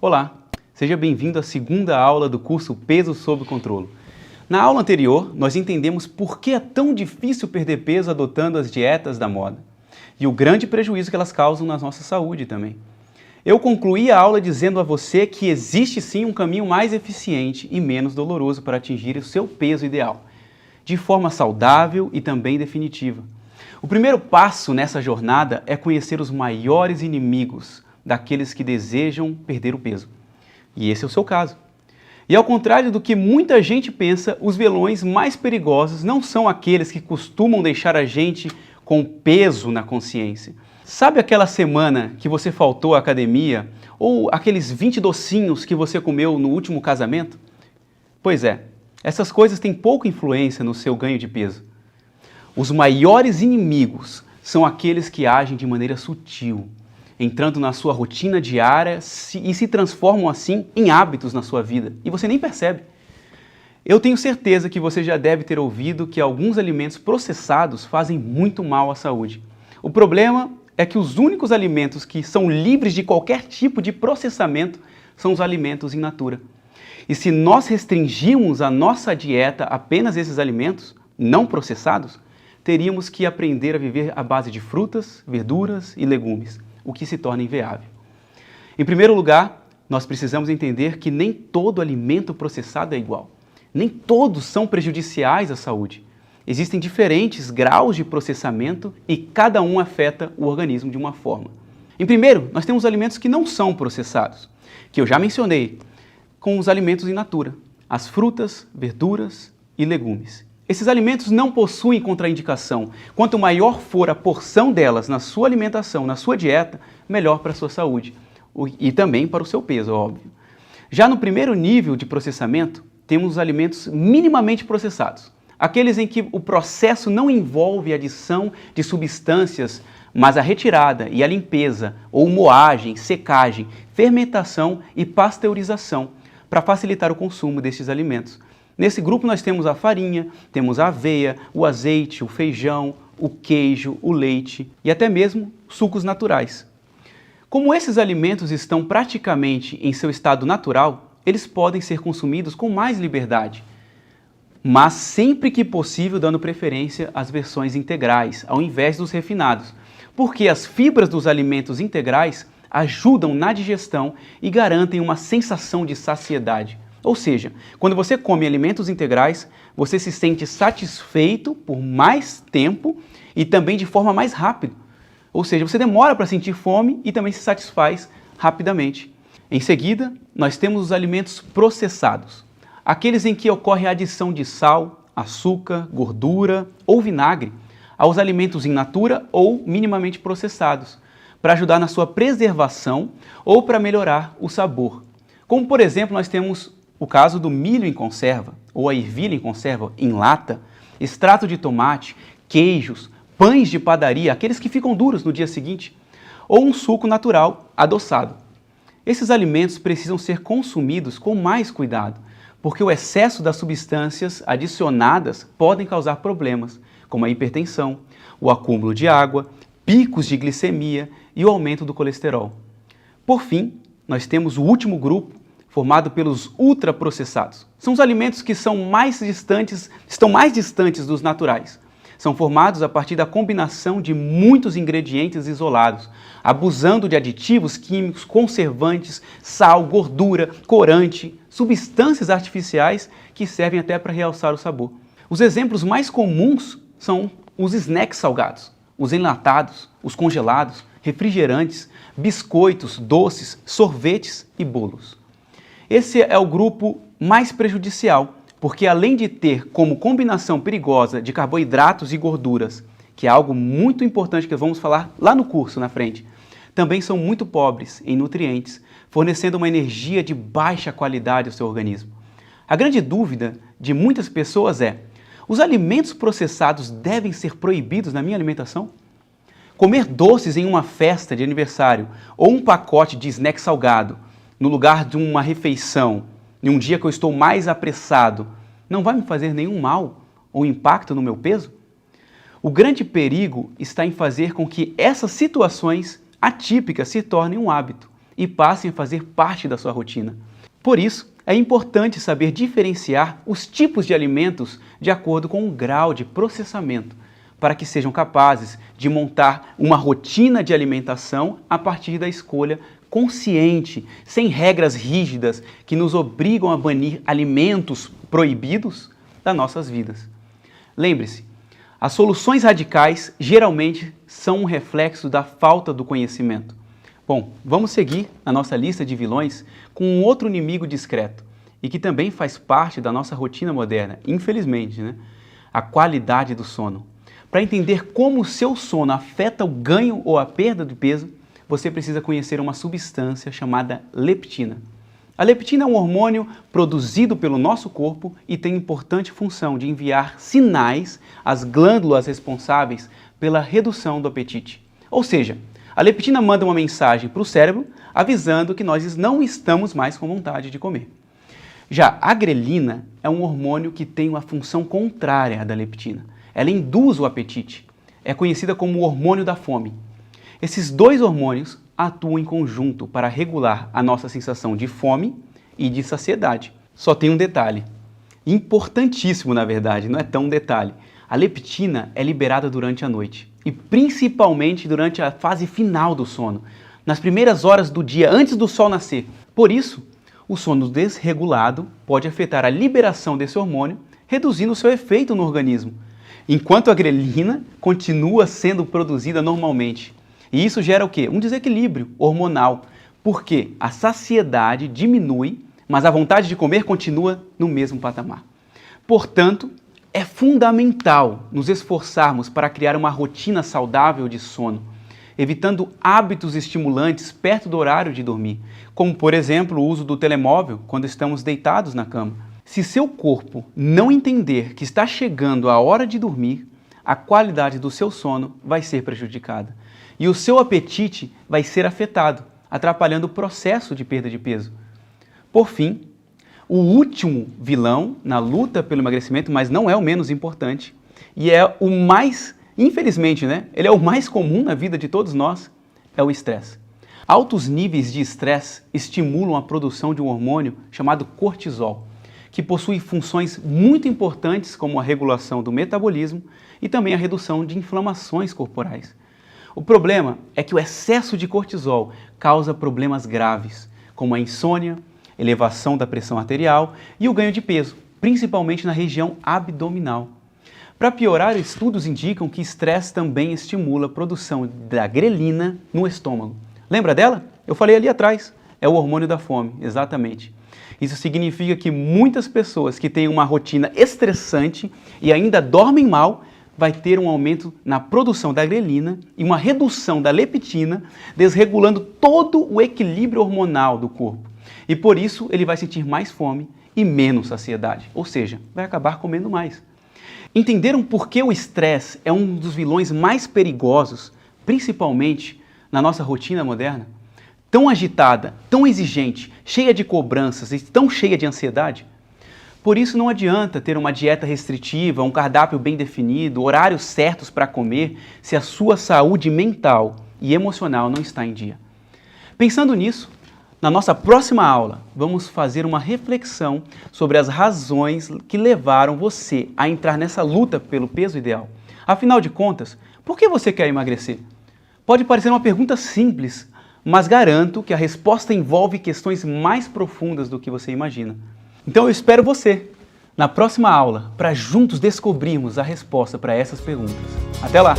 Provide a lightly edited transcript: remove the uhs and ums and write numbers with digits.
Olá, seja bem-vindo à segunda aula do curso Peso sob Controle. Na aula anterior, nós entendemos por que é tão difícil perder peso adotando as dietas da moda e o grande prejuízo que elas causam na nossa saúde também. Eu concluí a aula dizendo a você que existe sim um caminho mais eficiente e menos doloroso para atingir o seu peso ideal, de forma saudável e também definitiva. O primeiro passo nessa jornada é conhecer os maiores inimigos daqueles que desejam perder o peso. E esse é o seu caso. E ao contrário do que muita gente pensa, os vilões mais perigosos não são aqueles que costumam deixar a gente com peso na consciência. Sabe aquela semana que você faltou à academia ou aqueles 20 docinhos que você comeu no último casamento? Pois é, essas coisas têm pouca influência no seu ganho de peso. Os maiores inimigos são aqueles que agem de maneira sutil, entrando na sua rotina diária e se transformam assim em hábitos na sua vida, e você nem percebe. Eu tenho certeza que você já deve ter ouvido que alguns alimentos processados fazem muito mal à saúde. O problema é que os únicos alimentos que são livres de qualquer tipo de processamento são os alimentos in natura. E se nós restringirmos a nossa dieta a apenas esses alimentos não processados, teríamos que aprender a viver à base de frutas, verduras e legumes, o que se torna inviável. Em primeiro lugar, nós precisamos entender que nem todo alimento processado é igual. Nem todos são prejudiciais à saúde. Existem diferentes graus de processamento e cada um afeta o organismo de uma forma. Em primeiro, nós temos alimentos que não são processados, que eu já mencionei, com os alimentos in natura, as frutas, verduras e legumes. Esses alimentos não possuem contraindicação. Quanto maior for a porção delas na sua alimentação, na sua dieta, melhor para a sua saúde e também para o seu peso, óbvio. Já no primeiro nível de processamento, temos os alimentos minimamente processados. Aqueles em que o processo não envolve adição de substâncias, mas a retirada e a limpeza, ou moagem, secagem, fermentação e pasteurização, para facilitar o consumo destes alimentos. Nesse grupo nós temos a farinha, temos a aveia, o azeite, o feijão, o queijo, o leite e até mesmo sucos naturais. Como esses alimentos estão praticamente em seu estado natural, eles podem ser consumidos com mais liberdade, mas sempre que possível dando preferência às versões integrais, ao invés dos refinados, porque as fibras dos alimentos integrais ajudam na digestão e garantem uma sensação de saciedade. Ou seja, quando você come alimentos integrais, você se sente satisfeito por mais tempo e também de forma mais rápida. Ou seja, você demora para sentir fome e também se satisfaz rapidamente. Em seguida, nós temos os alimentos processados, aqueles em que ocorre a adição de sal, açúcar, gordura ou vinagre aos alimentos in natura ou minimamente processados, para ajudar na sua preservação ou para melhorar o sabor. Como, por exemplo, nós temos o caso do milho em conserva, ou a ervilha em conserva em lata, extrato de tomate, queijos, pães de padaria, aqueles que ficam duros no dia seguinte, ou um suco natural adoçado. Esses alimentos precisam ser consumidos com mais cuidado, porque o excesso das substâncias adicionadas podem causar problemas, como a hipertensão, o acúmulo de água, picos de glicemia e o aumento do colesterol. Por fim, nós temos o último grupo, formado pelos ultraprocessados. São os alimentos que estão mais distantes dos naturais. São formados a partir da combinação de muitos ingredientes isolados, abusando de aditivos químicos, conservantes, sal, gordura, corante, substâncias artificiais que servem até para realçar o sabor. Os exemplos mais comuns são os snacks salgados, os enlatados, os congelados, refrigerantes, biscoitos, doces, sorvetes e bolos. Esse é o grupo mais prejudicial, porque além de ter como combinação perigosa de carboidratos e gorduras, que é algo muito importante que vamos falar lá no curso na frente, também são muito pobres em nutrientes, fornecendo uma energia de baixa qualidade ao seu organismo. A grande dúvida de muitas pessoas é: os alimentos processados devem ser proibidos na minha alimentação? Comer doces em uma festa de aniversário ou um pacote de snack salgado no lugar de uma refeição, em um dia que eu estou mais apressado, não vai me fazer nenhum mal ou impacto no meu peso? O grande perigo está em fazer com que essas situações atípicas se tornem um hábito e passem a fazer parte da sua rotina. Por isso, é importante saber diferenciar os tipos de alimentos de acordo com o grau de processamento, para que sejam capazes de montar uma rotina de alimentação a partir da escolha consciente, sem regras rígidas que nos obrigam a banir alimentos proibidos das nossas vidas. Lembre-se, as soluções radicais geralmente são um reflexo da falta do conhecimento. Bom, vamos seguir na nossa lista de vilões com um outro inimigo discreto e que também faz parte da nossa rotina moderna, infelizmente, né? A qualidade do sono. Para entender como o seu sono afeta o ganho ou a perda de peso, você precisa conhecer uma substância chamada leptina. A leptina é um hormônio produzido pelo nosso corpo e tem importante função de enviar sinais às glândulas responsáveis pela redução do apetite. Ou seja, a leptina manda uma mensagem para o cérebro avisando que nós não estamos mais com vontade de comer. Já a grelina é um hormônio que tem uma função contrária à da leptina. Ela induz o apetite. É conhecida como o hormônio da fome. Esses dois hormônios atuam em conjunto para regular a nossa sensação de fome e de saciedade. Só tem um detalhe, importantíssimo na verdade, não é tão detalhe. A leptina é liberada durante a noite e principalmente durante a fase final do sono, nas primeiras horas do dia antes do sol nascer. Por isso, o sono desregulado pode afetar a liberação desse hormônio, reduzindo o seu efeito no organismo, enquanto a grelina continua sendo produzida normalmente. E isso gera o quê? Um desequilíbrio hormonal, porque a saciedade diminui, mas a vontade de comer continua no mesmo patamar. Portanto, é fundamental nos esforçarmos para criar uma rotina saudável de sono, evitando hábitos estimulantes perto do horário de dormir, como, por exemplo, o uso do telemóvel quando estamos deitados na cama. Se seu corpo não entender que está chegando a hora de dormir, a qualidade do seu sono vai ser prejudicada e o seu apetite vai ser afetado, atrapalhando o processo de perda de peso. Por fim, o último vilão na luta pelo emagrecimento, mas não é o menos importante, e é o mais, infelizmente, né? Ele é o mais comum na vida de todos nós, é o estresse. Altos níveis de estresse estimulam a produção de um hormônio chamado cortisol, que possui funções muito importantes como a regulação do metabolismo e também a redução de inflamações corporais. O problema é que o excesso de cortisol causa problemas graves, como a insônia, elevação da pressão arterial e o ganho de peso, principalmente na região abdominal. Para piorar, estudos indicam que estresse também estimula a produção da grelina no estômago. Lembra dela? Eu falei ali atrás, é o hormônio da fome, exatamente. Isso significa que muitas pessoas que têm uma rotina estressante e ainda dormem mal, vai ter um aumento na produção da grelina e uma redução da leptina, desregulando todo o equilíbrio hormonal do corpo. E por isso ele vai sentir mais fome e menos saciedade, ou seja, vai acabar comendo mais. Entenderam por que o estresse é um dos vilões mais perigosos, principalmente na nossa rotina moderna? Tão agitada, tão exigente, cheia de cobranças e tão cheia de ansiedade? Por isso não adianta ter uma dieta restritiva, um cardápio bem definido, horários certos para comer, se a sua saúde mental e emocional não está em dia. Pensando nisso, na nossa próxima aula, vamos fazer uma reflexão sobre as razões que levaram você a entrar nessa luta pelo peso ideal. Afinal de contas, por que você quer emagrecer? Pode parecer uma pergunta simples, mas garanto que a resposta envolve questões mais profundas do que você imagina. Então eu espero você na próxima aula para juntos descobrirmos a resposta para essas perguntas. Até lá!